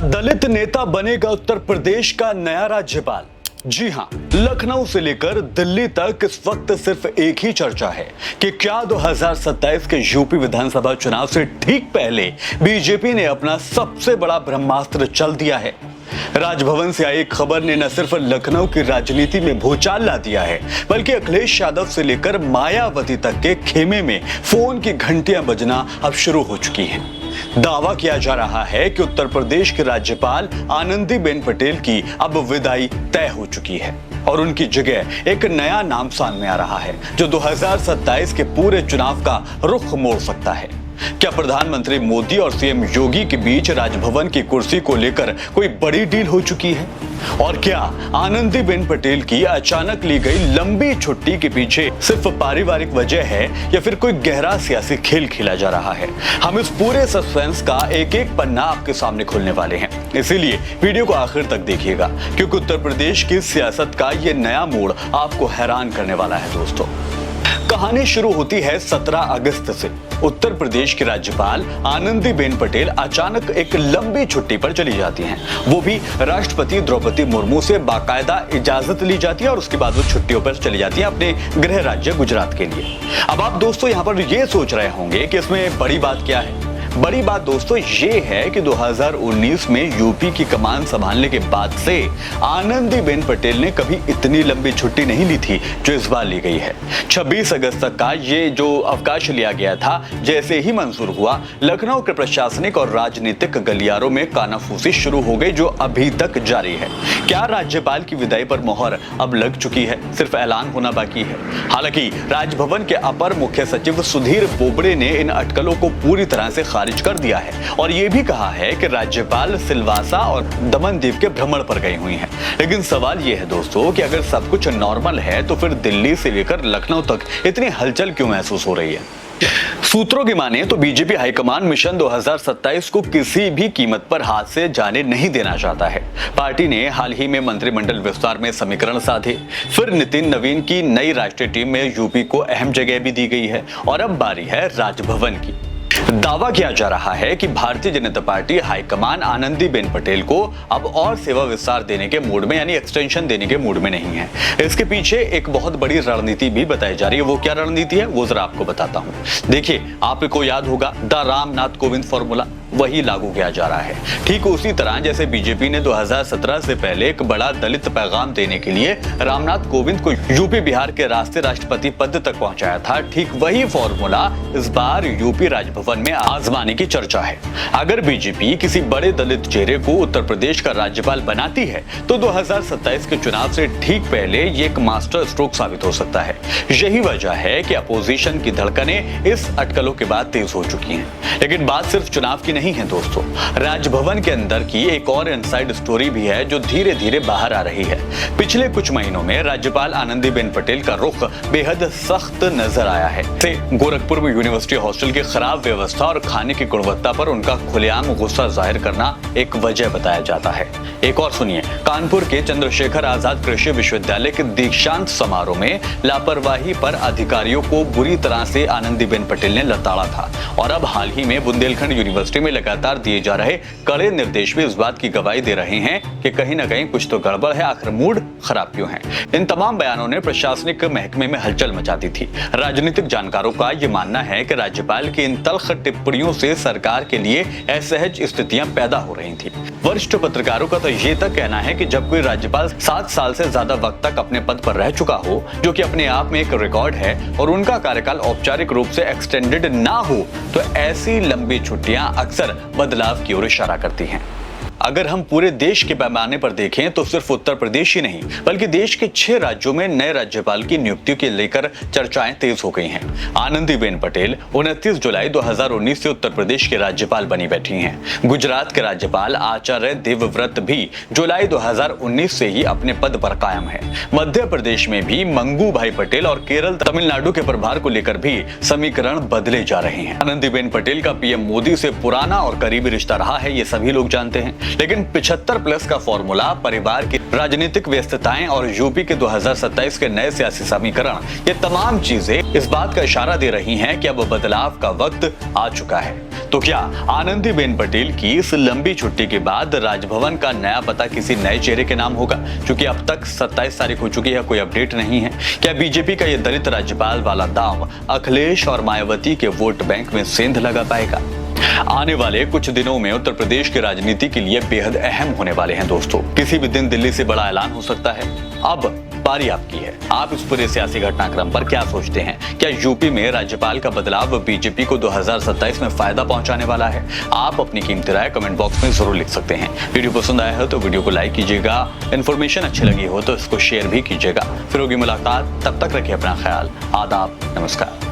दलित नेता बनेगा उत्तर प्रदेश का नया राज्यपाल। जी हां, लखनऊ से लेकर दिल्ली तक इस वक्त सिर्फ एक ही चर्चा है कि क्या 2027 के यूपी विधानसभा चुनाव से ठीक पहले बीजेपी ने अपना सबसे बड़ा ब्रह्मास्त्र चल दिया है। राजभवन से आई खबर ने न सिर्फ लखनऊ की राजनीति में भूचाल ला दिया है, बल्कि अखिलेश यादव से लेकर मायावती तक के खेमे में फोन की घंटियां बजना अब शुरू हो चुकी हैं। दावा किया जा रहा है कि उत्तर प्रदेश के राज्यपाल आनंदीबेन पटेल की अब विदाई तय हो चुकी है और उनकी जगह एक नया नाम सामने आ रहा है जो 2027 के पूरे चुनाव का रुख मोड़ सकता है। क्या प्रधानमंत्री मोदी और सीएम योगी के बीच राजभवन की कुर्सी को लेकर कोई बड़ी डील हो चुकी है? और क्या आनंदीबेन पटेल की अचानक ली गई लंबी छुट्टी के पीछे सिर्फ पारिवारिक वजह है या फिर कोई गहरा सियासी खेल खेला जा रहा है? हम इस पूरे सस्पेंस का एक एक पन्ना आपके सामने खोलने वाले हैं, इसीलिए वीडियो को आखिर तक देखिएगा क्योंकि उत्तर प्रदेश की सियासत का ये नया मोड़ आपको हैरान करने वाला है। दोस्तों, कहानी शुरू होती है 17 अगस्त से। उत्तर प्रदेश की राज्यपाल आनंदीबेन पटेल अचानक एक लंबी छुट्टी पर चली जाती हैं। वो भी राष्ट्रपति द्रौपदी मुर्मू से बाकायदा इजाजत ली जाती है और उसके बाद वो छुट्टियों पर चली जाती है अपने गृह राज्य गुजरात के लिए। अब आप दोस्तों यहाँ पर ये सोच रहे होंगे कि इसमें बड़ी बात क्या है। बड़ी बात दोस्तों ये है कि 2019 में यूपी की कमान संभालने के बाद से आनंदीबेन पटेल ने कभी इतनी लंबी छुट्टी नहीं ली थी जो इस बार ली गई है। 26 अगस्त तक का ये जो अवकाश लिया गया था, जैसे ही मंजूर हुआ, लखनऊ के प्रशासनिक और राजनीतिक गलियारों में कानाफूसी शुरू हो गई जो अभी तक जारी है। क्या राज्यपाल की विदाई पर मोहर अब लग चुकी है? सिर्फ ऐलान होना बाकी है। हालांकि राजभवन के अपर मुख्य सचिव सुधीर बोबड़े ने इन अटकलों को पूरी तरह से खारिज कर दिया है और यह भी कहा है कि राज्यपाल सिलवासा और दमनदीव के भ्रमण पर गई हुई हैं। लेकिन सवाल यह है दोस्तों कि अगर सब कुछ नॉर्मल है तो फिर दिल्ली से लेकर लखनऊ तक इतनी हलचल क्यों महसूस हो रही है? सूत्रों की माने तो बीजेपी हाईकमान मिशन 2027 को किसी भी कीमत पर हाथ से जाने नहीं देना चाहता है। पार्टी ने हाल ही में मंत्रिमंडल विस्तार में समीकरण साधे, फिर नितिन नवीन की नई राष्ट्रीय टीम में यूपी को अहम जगह भी दी गई है और अब बारी है राजभवन की। दावा किया जा रहा है कि भारतीय जनता पार्टी हाईकमान आनंदीबेन पटेल को अब और सेवा विस्तार देने के मूड में यानी एक्सटेंशन देने के मूड में नहीं है। इसके पीछे एक बहुत बड़ी रणनीति भी बताई जा रही है। वो क्या रणनीति है वो जरा आपको बताता हूँ। देखिए, आपको याद होगा द रामनाथ कोविंद फॉर्मूला, वही लागू किया जा रहा है। ठीक उसी तरह जैसे बीजेपी ने 2017 से पहले एक बड़ा दलित पैगाम देने के लिए रामनाथ कोविंद को यूपी बिहार के रास्ते राष्ट्रपति पद तक पहुंचाया था, ठीक वही फॉर्मूला इस बार यूपी राजभवन में आजमाने की चर्चा है। अगर बीजेपी किसी बड़े दलित चेहरे को उत्तर प्रदेश का राज्यपाल बनाती है तो 2027 के चुनाव से ठीक पहले ये एक मास्टर स्ट्रोक साबित हो सकता है। यही वजह है कि अपोजिशन की धड़कनें इस अटकलों के बाद तेज हो चुकी हैं। लेकिन बात सिर्फ चुनाव की नहीं है दोस्तों, राजभवन के अंदर की एक और इनसाइड स्टोरी भी है जो धीरे धीरे बाहर आ रही है। पिछले कुछ महीनों में राज्यपाल आनंदीबेन पटेल का रुख बेहद सख्त नजर आया है। गोरखपुर में यूनिवर्सिटी हॉस्टल की खराब व्यवस्था और खाने की गुणवत्ता पर उनका खुलेआम गुस्सा जाहिर करना एक वजह बताया जाता है। एक और सुनिए, कानपुर के चंद्रशेखर आजाद कृषि विश्वविद्यालय के दीक्षांत समारोह में लापरवाही पर अधिकारियों को बुरी तरह से आनंदीबेन पटेल ने लताड़ा था और अब हाल ही में बुंदेलखंड यूनिवर्सिटी में लगातार दिए जा रहे कड़े निर्देश भी इस बात की गवाही दे रहे हैं कि कहीं ना कहीं कुछ तो गड़बड़ है, आखिर मूड खराब क्यों है। इन तमाम बयानों ने प्रशासनिक महकमे में हलचल मचा दी थी। राजनीतिक जानकारों का यह मानना है कि राज्यपाल की इन तल्ख टिप्पणियों से सरकार के लिए असहज स्थितियां पैदा हो रही थी। वरिष्ठ पत्रकारों का तो ये तक कहना है कि जब कोई राज्यपाल 7 साल से ज्यादा वक्त तक अपने पद पर रह चुका हो, जो कि अपने आप में एक रिकॉर्ड है, और उनका कार्यकाल औपचारिक रूप से एक्सटेंडेड ना हो, तो ऐसी लंबी छुट्टियां अक्सर बदलाव की ओर इशारा करती हैं। अगर हम पूरे देश के पैमाने पर देखें तो सिर्फ उत्तर प्रदेश ही नहीं बल्कि देश के 6 राज्यों में नए राज्यपाल की नियुक्ति के लेकर चर्चाएं तेज हो गई हैं। आनंदीबेन पटेल 29 जुलाई 2019 से उत्तर प्रदेश के राज्यपाल बनी बैठी हैं। गुजरात के राज्यपाल आचार्य देवव्रत भी जुलाई 2019 से ही अपने पद पर कायम है। मध्य प्रदेश में भी मंगू भाई पटेल और केरल तमिलनाडु के प्रभार को लेकर भी समीकरण बदले जा रहे हैं। आनंदीबेन पटेल का पीएम मोदी से पुराना और करीबी रिश्ता रहा है, ये सभी लोग जानते हैं। लेकिन 75 प्लस का फॉर्मूला, परिवार की राजनीतिक व्यस्तताएं और यूपी के 2027 के नए सियासी समीकरण, ये तमाम चीजें इस बात का इशारा दे रही हैं कि अब बदलाव का वक्त आ चुका है। तो क्या आनंदीबेन पटेल की इस लंबी छुट्टी के बाद राजभवन का नया पता किसी नए चेहरे के नाम होगा? क्योंकि अब तक 27 तारीख हो चुकी है, कोई अपडेट नहीं है। क्या बीजेपी का ये दलित राज्यपाल वाला दांव अखिलेश और मायावती के वोट बैंक में सेंध लगा पाएगा? आने वाले कुछ दिनों में उत्तर प्रदेश की राजनीति के लिए बेहद अहम होने वाले हैं दोस्तों। किसी भी दिन दिल्ली से बड़ा ऐलान हो सकता है। अब बारी आपकी है, आप इस पूरे सियासी घटनाक्रम पर क्या सोचते हैं? क्या यूपी में राज्यपाल का बदलाव बीजेपी को 2027 में फायदा पहुंचाने वाला है? आप अपनी कीमती राय कमेंट बॉक्स में जरूर लिख सकते हैं। वीडियो पसंद आया हो तो वीडियो को लाइक कीजिएगा, इन्फॉर्मेशन अच्छी लगी हो तो इसको शेयर भी कीजिएगा। फिर होगी मुलाकात, तब तक रखिए अपना ख्याल। आदाब, नमस्कार।